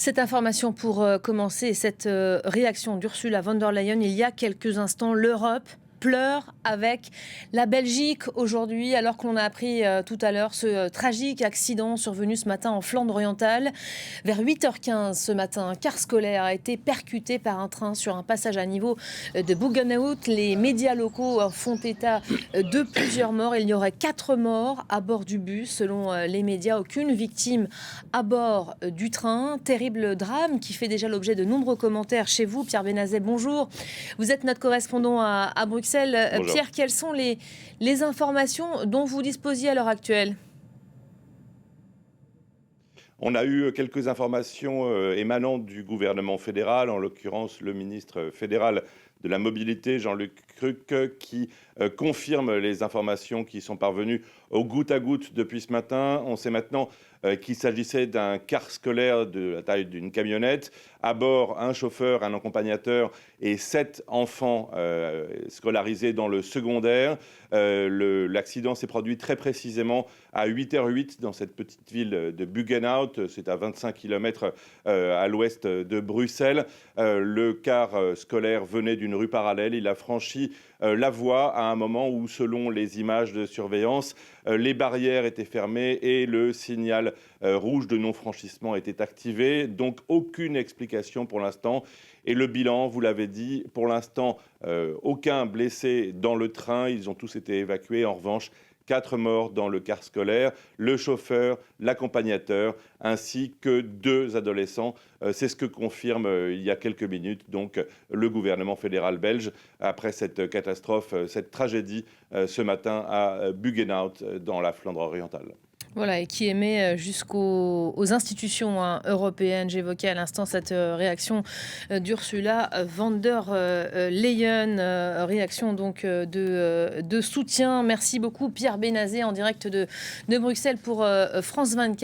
Cette information pour commencer, cette réaction d'Ursula von der Leyen il y a quelques instants, l'Europe pleure avec la Belgique aujourd'hui, alors qu'on a appris tout à l'heure ce tragique accident survenu ce matin en Flandre orientale. Vers 8h15 ce matin, un car scolaire a été percuté par un train sur un passage à niveau de Buggenhout. Les médias locaux font état de plusieurs morts. Il y aurait 4 morts à bord du bus, selon les médias. Aucune victime à bord du train. Terrible drame qui fait déjà l'objet de nombreux commentaires chez vous. Pierre Benazet, bonjour. Vous êtes notre correspondant à Bruxelles. Bonjour. Pierre, quelles sont les informations dont vous disposiez à l'heure actuelle ? On a eu quelques informations émanant du gouvernement fédéral, en l'occurrence le ministre fédéral de la mobilité, Jean-Luc Cruc, qui confirme les informations qui sont parvenues au goutte à goutte depuis ce matin. On sait maintenant qu'il s'agissait d'un car scolaire de la taille d'une camionnette. À bord, un chauffeur, un accompagnateur et 7 enfants scolarisés dans le secondaire. L'accident s'est produit très précisément à 8h08 dans cette petite ville de Buggenhout. C'est à 25 km à l'ouest de Bruxelles. Le car scolaire venait d'une rue parallèle. Il a franchi la voie à un moment où, selon les images de surveillance, les barrières étaient fermées et le signal rouge de non-franchissement était activé. Donc aucune explication pour l'instant. Et le bilan, vous l'avez dit, pour l'instant, aucun blessé dans le train. Ils ont tous été évacués. En revanche, 4 morts dans le car scolaire, le chauffeur, l'accompagnateur, ainsi que 2 adolescents. C'est ce que confirme il y a quelques minutes donc le gouvernement fédéral belge après cette catastrophe, cette tragédie ce matin à Buggenhout dans la Flandre orientale. Voilà, et qui émet jusqu'aux institutions européennes. J'évoquais à l'instant cette réaction d'Ursula von der Leyen, réaction donc de soutien. Merci beaucoup Pierre Benazet en direct de Bruxelles pour France 24.